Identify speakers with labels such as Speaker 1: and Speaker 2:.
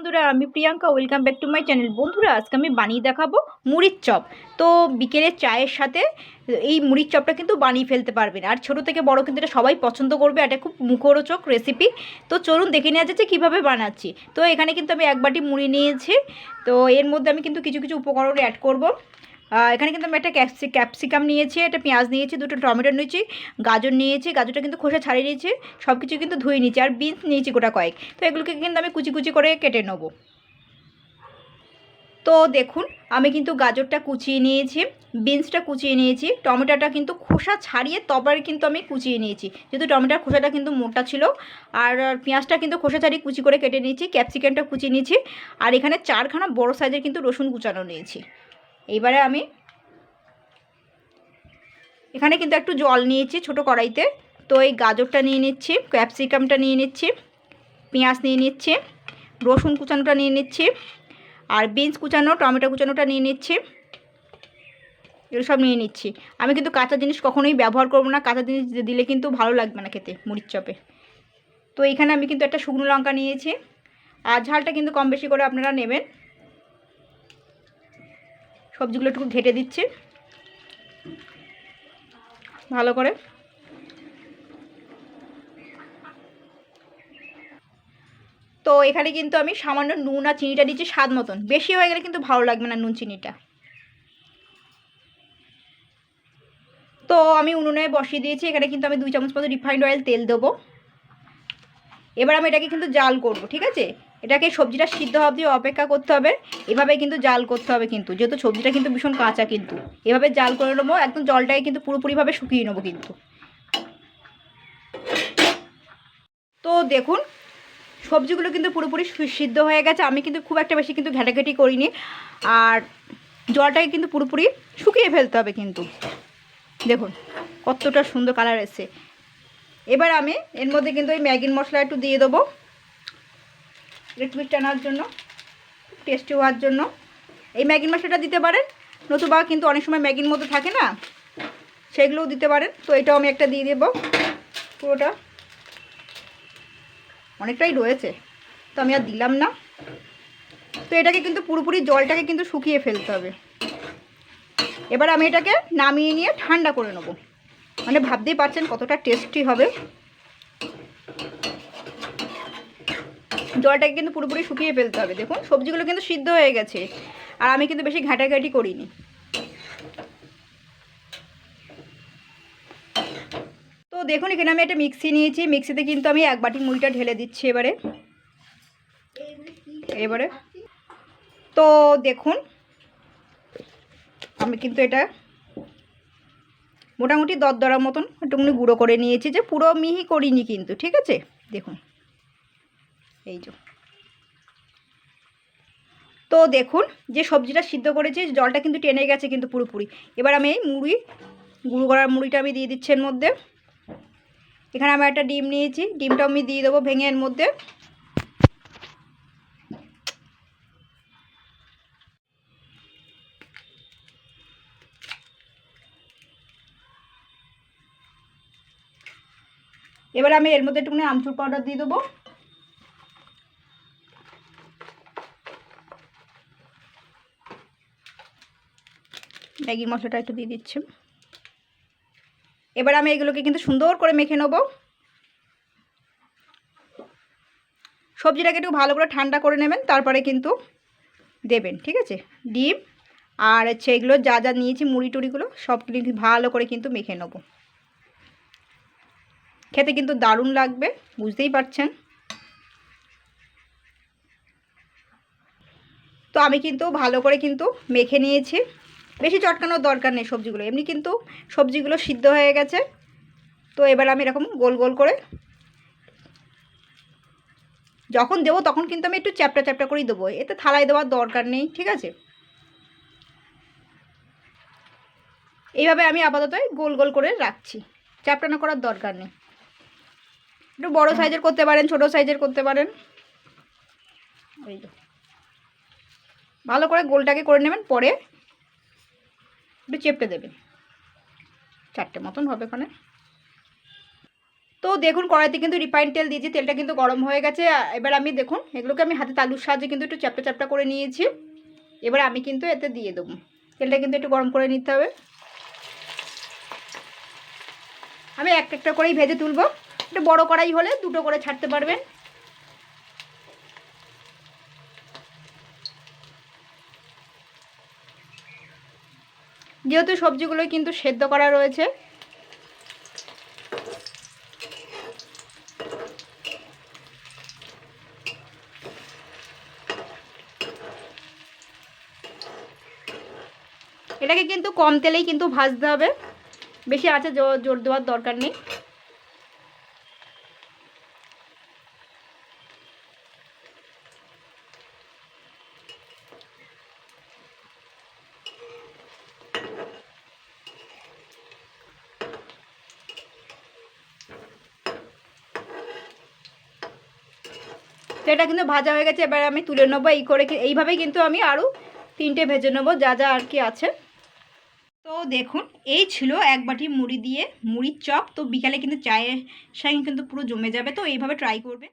Speaker 1: বন্ধুরা, আমি Priyanka. Welcome back to my channel. বন্ধুরা, আজকে আমি বানিয়ে দেখাবো মুড়ির চপ। তো বিকেলের চায়ের সাথে এই মুড়ির চপটা কিন্তু বানিয়ে ফেলতে পারবেন, আর ছোট থেকে বড় কিন্তু এটা সবাই পছন্দ করবে। এটা খুব মুখরোচক রেসিপি। তো চলুন দেখে নেওয়া যাচ্ছে কীভাবে বানাচ্ছি। তো এখানে কিন্তু আমি এক বাটি মুড়ি নিয়েছি। তো এর মধ্যে আমি কিন্তু কিছু কিছু উপকরণ অ্যাড করব। এখানে কিন্তু আমি একটা ক্যাপসিকাম নিয়েছি, একটা পেঁয়াজ নিয়েছি, দুটো টমেটো নিয়েছি, গাজর নিয়েছি, গাজরটা কিন্তু খোসা ছাড়িয়ে নিয়েছি, সব কিছু কিন্তু ধুয়ে নিয়েছি, আর বিনস নিয়েছি গোটা কয়েক। তো এগুলোকে কিন্তু আমি কুচি কুচি করে কেটে নেবো। তো দেখুন, আমি কিন্তু গাজরটা কুচিয়ে নিয়েছি, বিনসটা কুচিয়ে নিয়েছি, টমেটোটা কিন্তু খোসা ছাড়িয়ে তবে কিন্তু আমি কুচিয়ে নিয়েছি, যেহেতু টমেটোর খোসাটা কিন্তু মোটা ছিল। আর পেঁয়াজটা কিন্তু খোসা ছাড়িয়ে কুচি করে কেটে নিয়েছি, ক্যাপসিকামটা কুচিয়ে নিয়েছি, আর এখানে 4খানা বড় সাইজের কিন্তু রসুন কুচানো নিয়েছি। এইবারে আমি এখানে কিন্তু একটু জল নিয়েছি ছোট কড়াইতে। তো এই গাজরটা নিয়ে নিচ্ছি, ক্যাপসিকামটা নিয়ে নিচ্ছি, পেঁয়াজ নিয়ে নিচ্ছি, রসুন কুচানোটা নিয়ে নিচ্ছি, আর বিনস কুচানো, টমেটো কুচানোটা নিয়ে নিচ্ছি। এগুলো সব নিয়ে নিচ্ছি। আমি কিন্তু কাঁচা জিনিস কখনোই ব্যবহার করব না, কাঁচা জিনিস দিলে কিন্তু ভালো লাগবে না খেতে মুড়ির চপে। তো এখানে আমি কিন্তু একটা শুকনো লঙ্কা নিয়েছি, আর ঝালটা কিন্তু কম বেশি করে আপনারা নেবেন। সবজিগুলো একটু ঘেটে দিচ্ছি ভালো করে। তো এখানে কিন্তু আমি সামান্য নুন আর চিনিটা দিচ্ছি স্বাদ মতন, বেশি হয়ে গেলে কিন্তু ভালো লাগবে না নুন চিনিটা। তো আমি উনুনে বসিয়ে দিয়েছি, এখানে কিন্তু আমি 2 চামচ মতো রিফাইন্ড অয়েল তেল দেবো। এবার আমি এটাকে কিন্তু জাল করব, ঠিক আছে। এটাকে সবজিটা সিদ্ধ হওয়া অবধি অপেক্ষা করতে হবে। এভাবে কিন্তু জাল করতে হবে, কিন্তু যেহেতু সবজিটা কিন্তু ভীষণ কাঁচা, কিন্তু এভাবে জাল করে নেবো। একদম জলটাকে কিন্তু পুরোপুরিভাবে শুকিয়ে নেবো কিন্তু। তো দেখুন, সবজিগুলো কিন্তু পুরোপুরি সিদ্ধ হয়ে গেছে। আমি কিন্তু খুব একটা বেশি কিন্তু ঘাটাঘাটি করিনি, আর জলটাকে কিন্তু পুরোপুরি শুকিয়ে ফেলতে হবে কিন্তু। দেখুন কতটা সুন্দর কালার এসেছে। এবার আমি এর মধ্যে কিন্তু ওই ম্যাগির মশলা একটু দিয়ে দেবো, একটু টানার জন্য, টেস্টি হওয়ার জন্য। এই ম্যাগির মশলাটা দিতে পারেন, নতুবা কিন্তু অনেক সময় ম্যাগির মধ্যে থাকে না, সেগুলোও দিতে পারেন। তো এটাও আমি একটা দিয়ে দেবো, পুরোটা অনেকটাই রয়েছে, তো আমি আর দিলাম না। তো এটাকে কিন্তু পুরোপুরি জলটাকে কিন্তু শুকিয়ে ফেলতে হবে। এবার আমি এটাকে নামিয়ে নিয়ে ঠান্ডা করে নেব। মানে ভাবতেই পারছেন কতটা টেস্টি হবে। জলটাকে কিন্তু পুরোপুরি শুকিয়ে ফেলতে হবে। দেখুন সবজিগুলো কিন্তু সিদ্ধ হয়ে গেছে, আর আমি কিন্তু বেশি ঘাটাঘাটি করিনি। তো দেখুন, এখানে আমি একটা মিক্সি নিয়েছি, মিক্সিতে কিন্তু আমি 1 বাটি মুড়িটা ঢেলে দিচ্ছি এবারে। তো দেখুন, আমি কিন্তু এটা মোটামুটি দরদরা মতন একটুখানি গুঁড়ো করে নিয়েছি, যে পুরো মিহি করিনি কিন্তু, ঠিক আছে। দেখুন এই যে। তো দেখুন, যে সবজিটা সিদ্ধ করেছি জলটা কিন্তু টেনে গেছে কিন্তু পুরোপুরি। এবার আমি এই গুঁড়ো করার মুড়িটা আমি দিয়ে দিচ্ছি এর মধ্যে। এখানে আমি একটা ডিম নিয়েছি, ডিমটা আমি দিয়ে দেবো ভেঙে এর মধ্যে। এবার আমি এর মধ্যে একটুখানি আমচুর পাউডার দিয়ে দেবো। ম্যাগি মশলাটা একটু দিয়ে দিচ্ছি। এবার আমি এগুলোকে কিন্তু সুন্দর করে মেখে নেব। সবজিটাকে একটু ভালো করে ঠান্ডা করে নেবেন, তারপরে কিন্তু দেবেন, ঠিক আছে। ডিম আর হচ্ছে এগুলো যা যা নিয়েছি মুড়ি টুড়িগুলো সব কিন্তু ভালো করে কিন্তু মেখে নেব। খেতে কিন্তু দারুণ লাগবে, বুঝতেই পারছেন। তো আমি কিন্তু ভালো করে কিন্তু মেখে নিয়েছি, বেশি চটকানোর দরকার নেই সবজিগুলো, এমনি কিন্তু সবজিগুলো সিদ্ধ হয়ে গেছে। তো এবার আমি এরকম গোল গোল করে যখন দেবো তখন কিন্তু আমি একটু চ্যাপটা চ্যাপটা করেই দেবো, এতে থালায় দেওয়ার দরকার নেই, ঠিক আছে। এইভাবে আমি আপাতত গোল গোল করে রাখছি, চ্যাপটা না করার দরকার নেই। একটু বড় সাইজের করতে পারেন, ছোট সাইজের করতে পারেন। এই ভালো করে গোলটাকে করে নেবেন, পরে একটু চেপটে দেবেন। 4টে মতন হবে ওখানে। তো দেখুন কড়াইতে কিন্তু রিফাইন তেল দিয়েছি, তেলটা কিন্তু গরম হয়ে গেছে। এবার আমি দেখুন এগুলোকে আমি হাতে তালুর সাহায্যে কিন্তু একটু চ্যাপটা চ্যাপটা করে নিয়েছি। এবার আমি কিন্তু এতে দিয়ে দেবো, তেলটা কিন্তু একটু গরম করে নিতে হবে। আমি একটা একটা করেই ভেজে তুলবো। একটু বড় কড়াই হলে দুটো করে ছাড়তে পারবেন। যেহেতু সবজিগুলোই কিন্তু সেদ্ধ করা রয়েছে, এটাকে কিন্তু কম তেলেই কিন্তু ভাজতে হবে, বেশি আঁচে জোর দেওয়ার দরকার নেই। তো এটা কিন্তু ভাজা হয়ে গেছে, এবার আমি তুলে নেবো। এইভাবেই কিন্তু আমি আরও 3টে ভেজে নেবো যা যা আর কি আছে। তো দেখুন এই ছিল এক বাটি মুড়ি দিয়ে মুড়ির চপ। তো বিকালে কিন্তু চায়ের সঙ্গে কিন্তু পুরো জমে যাবে। তো এইভাবে ট্রাই করবে।